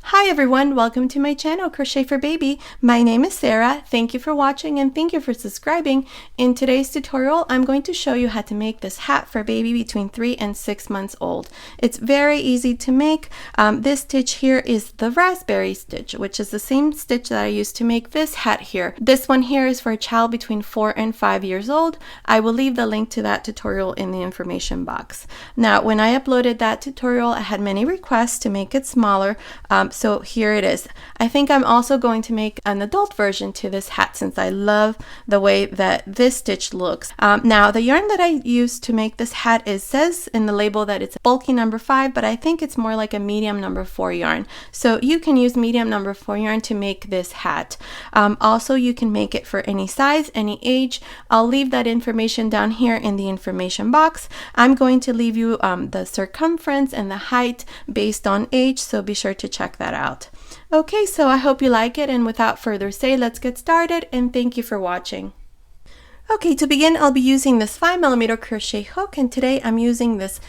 Hi everyone, welcome to my channel Crochet for Baby. My name is Sarah. Thank you for watching and thank you for subscribing. In today's tutorial, I'm going to show you how to make this hat for baby between 3 and 6 months old. It's very easy to make. This stitch here is the raspberry stitch, which is the same stitch that I used to make this hat here. This one here is for a child between 4 and 5 years old. I will leave the link to that tutorial in the information box. Now, when I uploaded that tutorial, I had many requests to make it smaller. So here it is. I think I'm also going to make an adult version to this hat since I love the way that this stitch looks. Now the yarn that I used to make this hat says in the label that it's bulky number 5, but I think it's more like a medium number 4 yarn. So you can use medium number 4 yarn to make this hat. Also, you can make it for any size, any age. I'll leave that information down here in the information box. I'm going to leave you the circumference and the height based on age, so be sure to check that out. Okay, so I hope you like it, and without further say, let's get started, and thank you for watching. Okay, to begin, I'll be using this 5mm crochet hook, and today I'm using this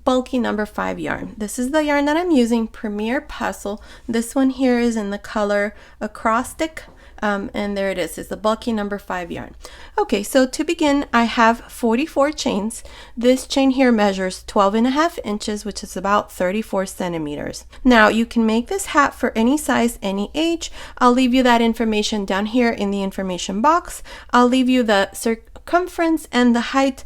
bulky number 5 yarn. This is the yarn that I'm using, Premier Puzzle. This one here is in the color acrostic. And there it is, it's the bulky number 5 yarn. Okay, so to begin, I have 44 chains. This chain here measures 12.5 inches, which is about 34 centimeters. Now, you can make this hat for any size, any age. I'll leave you that information down here in the information box. I'll leave you the circumference and the height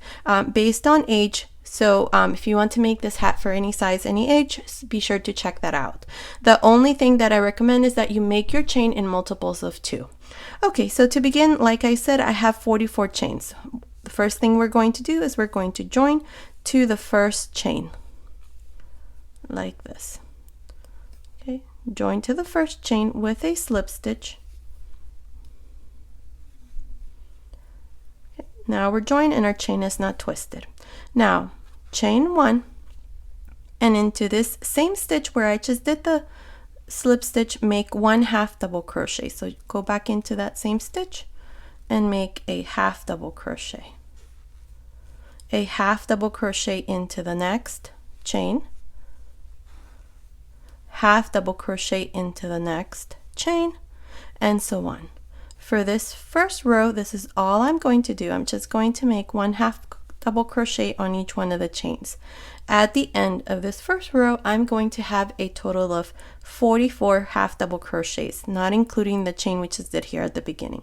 based on age. So if you want to make this hat for any size, any age, be sure to check that out. The only thing that I recommend is that you make your chain in multiples of 2. Okay, so to begin, like I said, I have 44 chains. The first thing we're going to do is we're going to join to the first chain, like this. Okay, join to the first chain with a slip stitch. Okay, now we're joined and our chain is not twisted. Now, chain 1, and into this same stitch where I just did the slip stitch, make 1/2 double crochet. So go back into that same stitch and make a 1/2 double crochet. A 1/2 double crochet into the next chain, 1/2 double crochet into the next chain, and so on. For this first row, this is all I'm going to do. I'm just going to make 1/2 double crochet on each one of the chains. At the end of this first row, I'm going to have a total of 44 1/2 double crochets, not including the chain we just did here at the beginning.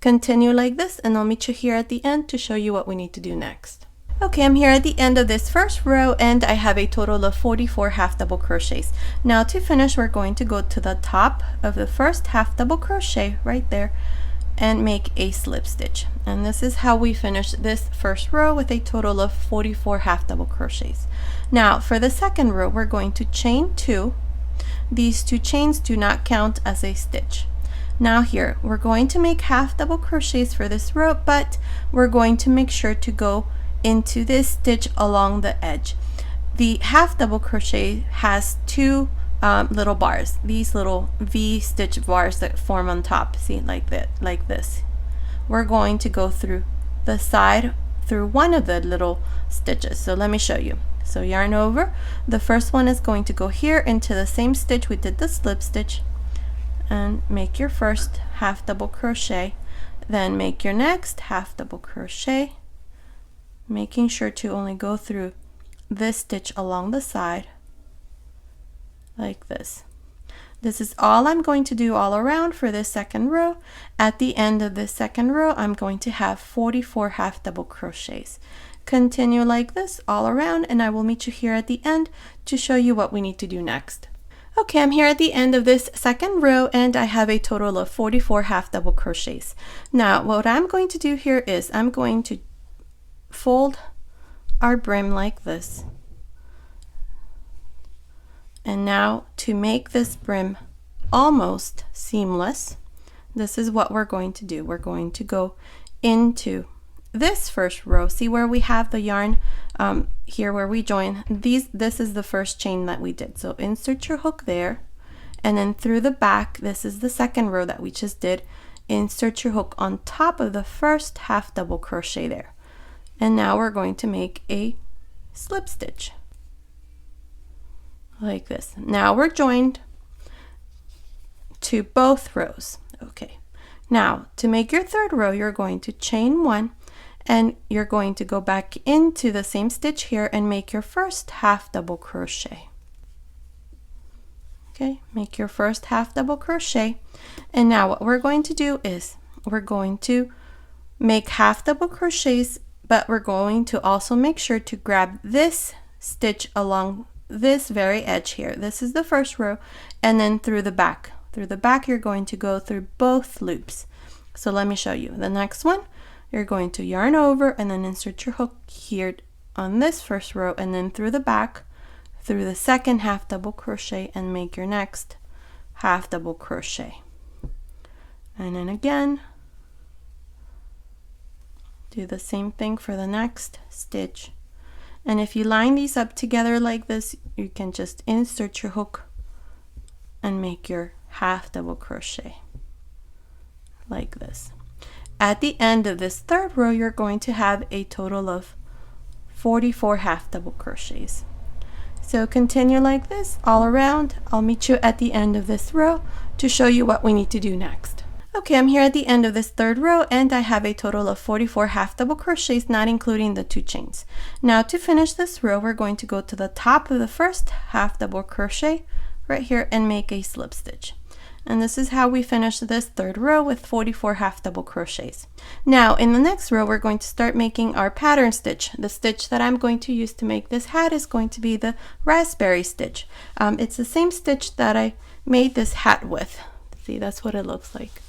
Continue like this, and I'll meet you here at the end to show you what we need to do next. Okay, I'm here at the end of this first row, and I have a total of 44 1/2 double crochets. Now to finish, we're going to go to the top of the first 1/2 double crochet right there and make a slip stitch. And this is how we finish this first row with a total of 44 1/2 double crochets. Now for the second row, we're going to chain 2. These 2 chains do not count as a stitch. Now here, we're going to make 1/2 double crochets for this row, but we're going to make sure to go into this stitch along the edge. The 1/2 double crochet has 2 little bars, these little V stitch bars that form on top. See, like that, like this. We're going to go through the side through one of the little stitches. So let me show you. So yarn over. The first one is going to go here into the same stitch we did the slip stitch, and make your first 1/2 double crochet. Then make your next 1/2 double crochet, making sure to only go through this stitch along the side, like this. This is all I'm going to do all around for this second row. At the end of this second row, I'm going to have 44 1/2 double crochets. Continue like this all around, and I will meet you here at the end to show you what we need to do next. Okay, I'm here at the end of this second row, and I have a total of 44 1/2 double crochets. Now what I'm going to do here is I'm going to fold our brim like this. And now to make this brim almost seamless, this is what we're going to do. We're going to go into this first row. See where we have the yarn here where we join. This is the first chain that we did. So insert your hook there, and then through the back, this is the second row that we just did. Insert your hook on top of the first 1/2 double crochet there. And now we're going to make a slip stitch. like this. Now we're joined, to both rows. Okay, now to make your third row, you're going to chain 1 and you're going to go back into the same stitch here and make your first half double crochet. Okay, make your first half double crochet. And now what we're going to do is we're going to make half double crochets, but we're going to also make sure to grab this stitch along this very edge here. This is the first row, and then through the back. Through the back, you're going to go through both loops. So let me show you. The next one, you're going to yarn over and then insert your hook here on this first row, and then through the back, through the second half double crochet, and make your next half double crochet. And then again, do the same thing for the next stitch. And if you line these up together like this, you can just insert your hook and make your half double crochet like this. At the end of this third row, you're going to have a total of 44 half double crochets. So continue like this all around. I'll meet you at the end of this row to show you what we need to do next. Okay, I'm here at the end of this third row and I have a total of 44 half double crochets, not including the 2 chains. Now to finish this row, we're going to go to the top of the first half double crochet right here and make a slip stitch. And this is how we finish this third row with 44 half double crochets. Now in the next row, we're going to start making our pattern stitch. The stitch that I'm going to use to make this hat is going to be the raspberry stitch. It's the same stitch that I made this hat with. See, that's what it looks like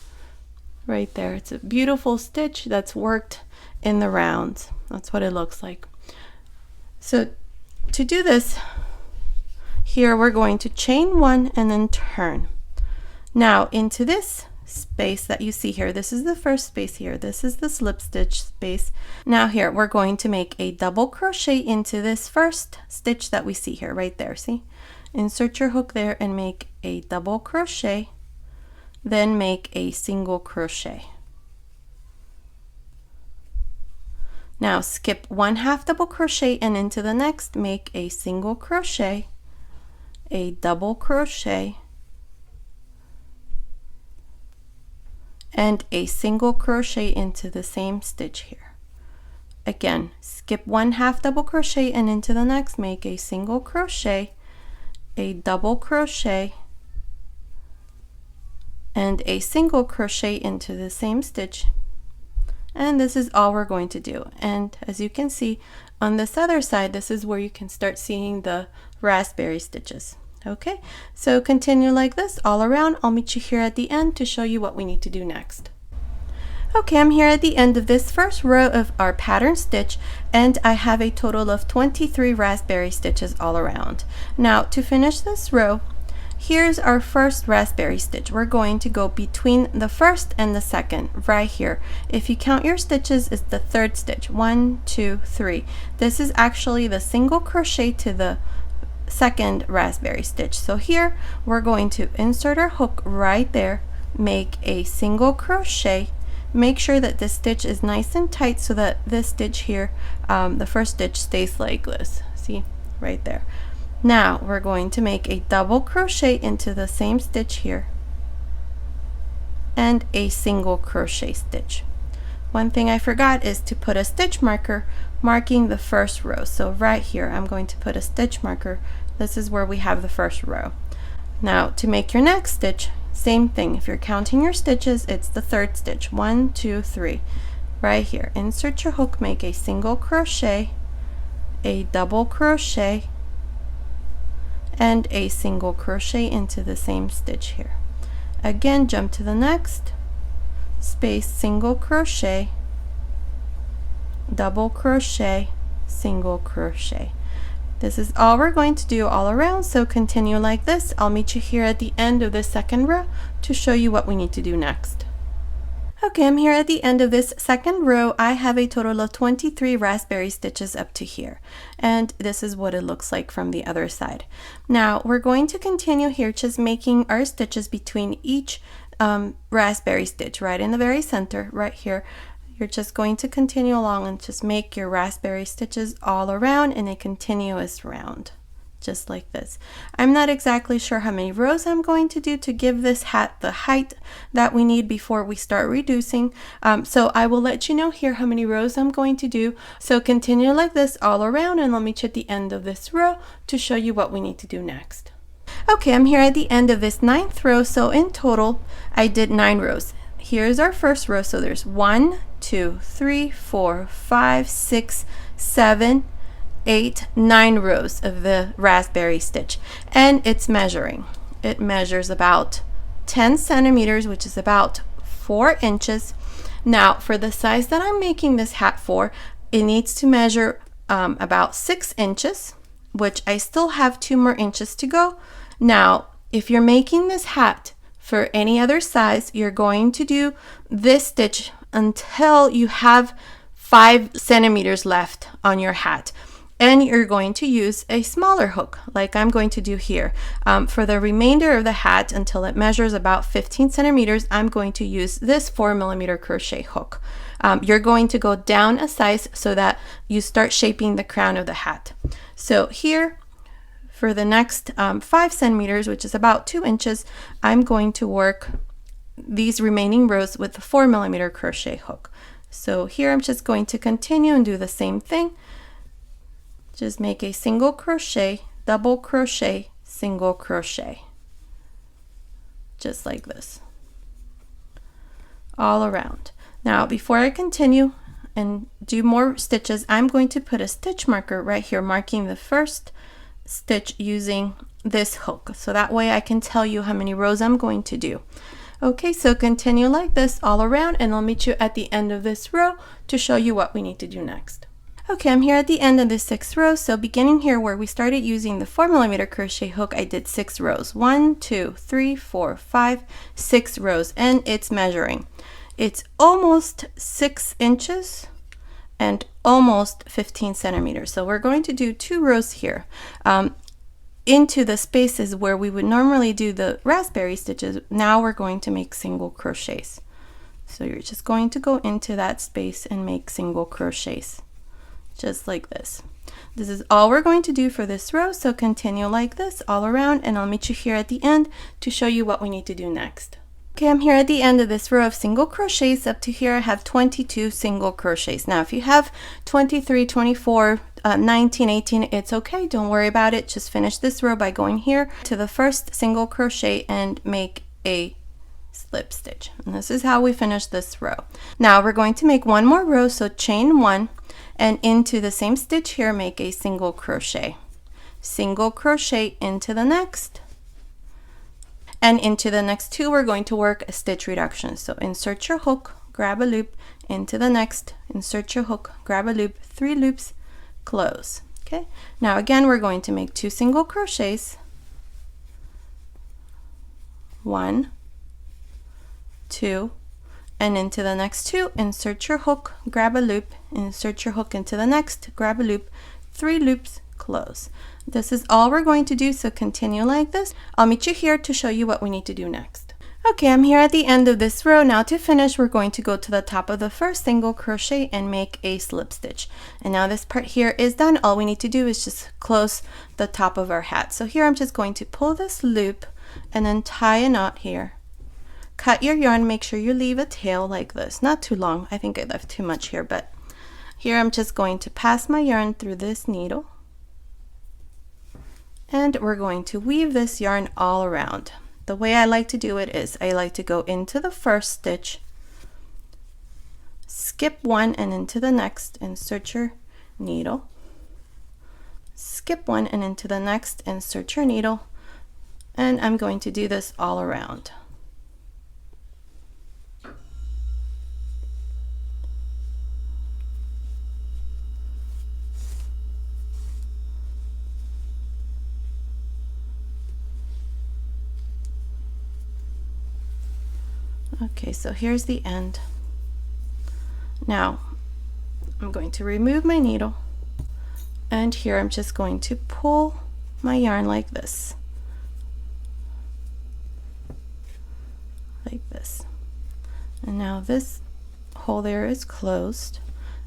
right there. It's a beautiful stitch that's worked in the rounds. That's what it looks like. So to do this, here we're going to chain 1 and then turn. Now into this space that you see here, this is the first space here, this is the slip stitch space. Now here we're going to make a double crochet into this first stitch that we see here right there. See, insert your hook there and make a double crochet, then make a single crochet. Now skip 1 half double crochet and into the next make a single crochet, a double crochet, and a single crochet into the same stitch here. Again, skip 1 half double crochet and into the next make a single crochet, a double crochet, and a single crochet into the same stitch. And this is all we're going to do. And as you can see on this other side, this is where you can start seeing the raspberry stitches. Okay, so continue like this all around. I'll meet you here at the end to show you what we need to do next. Okay, I'm here at the end of this first row of our pattern stitch, and I have a total of 23 raspberry stitches all around. Now to finish this row, here's our first raspberry stitch. We're going to go between the first and the second right here. If you count your stitches, it's the third stitch. 1, 2, 3. This is actually the single crochet to the second raspberry stitch. So here we're going to insert our hook right there, make a single crochet, make sure that this stitch is nice and tight so that this stitch here, the first stitch, stays like this. See, right there. Now we're going to make a double crochet into the same stitch here and a single crochet stitch. One thing I forgot is to put a stitch marker marking the first row. So right here I'm going to put a stitch marker. This is where we have the first row. Now to make your next stitch, same thing. If you're counting your stitches, it's the third stitch. 1, 2, 3. Right here, insert your hook, make a single crochet, a double crochet, and a single crochet into the same stitch here. Again, jump to the next space, single crochet, double crochet, single crochet. This is all we're going to do all around, so continue like this. I'll meet you here at the end of the second row to show you what we need to do next. Okay, I'm here at the end of this second row. I have a total of 23 raspberry stitches up to here, and this is what it looks like from the other side. Now we're going to continue here just making our stitches between each raspberry stitch right in the very center right here. You're just going to continue along and just make your raspberry stitches all around in a continuous round. just like this. I'm not exactly sure how many rows I'm going to do to give this hat the height that we need before we start reducing. So I will let you know here how many rows I'm going to do. So continue like this all around, and let me at the end of this row to show you what we need to do next. Okay, I'm here at the end of this 9th row. So in total, I did 9 rows. Here's our first row. So there's 1, 2, 3, 4, 5, 6, 7, 8, 9 rows of the raspberry stitch, and it's measuring. It measures about 10 centimeters, which is about 4 inches. Now, for the size that I'm making this hat for, it needs to measure about 6 inches, which I still have 2 more inches to go. Now, if you're making this hat for any other size, you're going to do this stitch until you have 5 centimeters left on your hat. And you're going to use a smaller hook, like I'm going to do here. For the remainder of the hat, until it measures about 15 centimeters, I'm going to use this 4mm crochet hook. You're going to go down a size so that you start shaping the crown of the hat. So here, for the next 5 centimeters, which is about 2 inches, I'm going to work these remaining rows with the 4mm crochet hook. So here I'm just going to continue and do the same thing. Just make a single crochet, double crochet, single crochet, just like this, all around. Now, before I continue and do more stitches, I'm going to put a stitch marker right here, marking the first stitch using this hook, so that way I can tell you how many rows I'm going to do. Okay, so continue like this all around, and I'll meet you at the end of this row to show you what we need to do next. Okay, I'm here at the end of the 6th row. So beginning here where we started using the 4mm crochet hook, I did 6 rows. 1, 2, 3, 4, 5, 6 rows, and it's measuring. It's almost 6 inches and almost 15 centimeters. So we're going to do 2 rows here. Into the spaces where we would normally do the raspberry stitches, now we're going to make single crochets. So you're just going to go into that space and make single crochets, just like this. This is all we're going to do for this row, so continue like this all around, and I'll meet you here at the end to show you what we need to do next. Okay, I'm here at the end of this row of single crochets. Up to here I have 22 single crochets. Now if you have 23, 24, 19, 18, it's okay, don't worry about it. Just finish this row by going here to the first single crochet and make a slip stitch. And this is how we finish this row. Now we're going to make one more row, so chain 1, and into the same stitch here make a single crochet. Single crochet into the next, and into the next 2 we're going to work a stitch reduction. So insert your hook, grab a loop, into the next, insert your hook, grab a loop, 3 loops, close. Okay, now again we're going to make 2 single crochets, 1, 2, and into the next 2 insert your hook, grab a loop, insert your hook into the next, grab a loop, 3 loops, close. This is all we're going to do, so continue like this. I'll meet you here to show you what we need to do next. Okay, I'm here at the end of this row. Now to finish, we're going to go to the top of the first single crochet and make a slip stitch. And now this part here is done. All we need to do is just close the top of our hat. So here I'm just going to pull this loop and then tie a knot here. Cut your yarn, make sure you leave a tail like this, not too long. I think I left too much here, but here I'm just going to pass my yarn through this needle, and we're going to weave this yarn all around. The way I like to do it is I like to go into the first stitch, skip one and into the next, insert your needle, skip one and into the next, insert your needle, and I'm going to do this all around. Okay, so here's the end. Now I'm going to remove my needle, and here I'm just going to pull my yarn like this, and now this hole there is closed,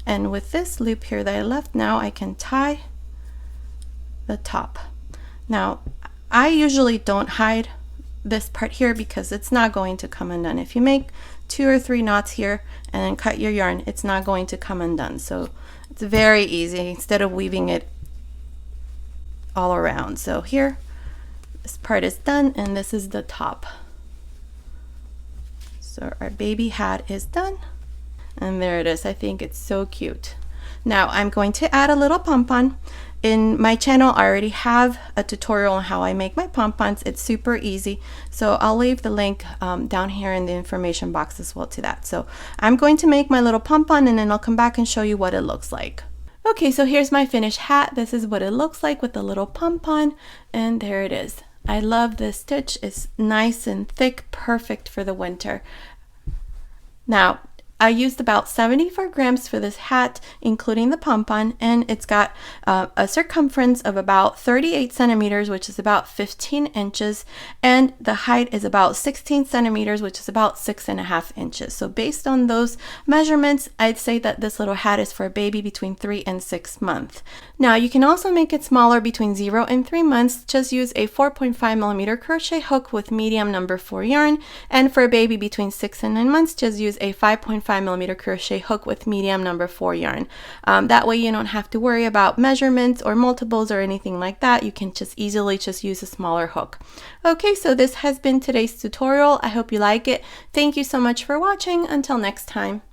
and with this loop here that I left, now I can tie the top. Now, I usually don't hide this part here because it's not going to come undone. If you make 2 or 3 knots here and then cut your yarn, it's not going to come undone. So it's very easy instead of weaving it all around. So here, this part is done, and this is the top. So our baby hat is done, and there it is. I think it's so cute. Now I'm going to add a little pom-pom. In my channel, I already have a tutorial on how I make my pom-poms. It's super easy. So I'll leave the link down here in the information box as well to that. So I'm going to make my little pom-pom, and then I'll come back and show you what it looks like. Okay, so here's my finished hat. This is what it looks like with the little pom-pom, and there it is. I love this stitch. It's nice and thick, perfect for the winter. Now, I used about 74 grams for this hat, including the pom-pom, and it's got a circumference of about 38 centimeters, which is about 15 inches, and the height is about 16 centimeters, which is about 6.5 inches. So based on those measurements, I'd say that this little hat is for a baby between 3 and 6 months. Now, you can also make it smaller between 0 and 3 months. Just use a 4.5 millimeter crochet hook with medium number 4 yarn, and for a baby between 6 and 9 months, just use a 5.5 millimeter crochet hook with medium number 4 yarn. That way you don't have to worry about measurements or multiples or anything like that. You can just easily just use a smaller hook. Okay, so this has been today's tutorial. I hope you like it. Thank you so much for watching. Until next time.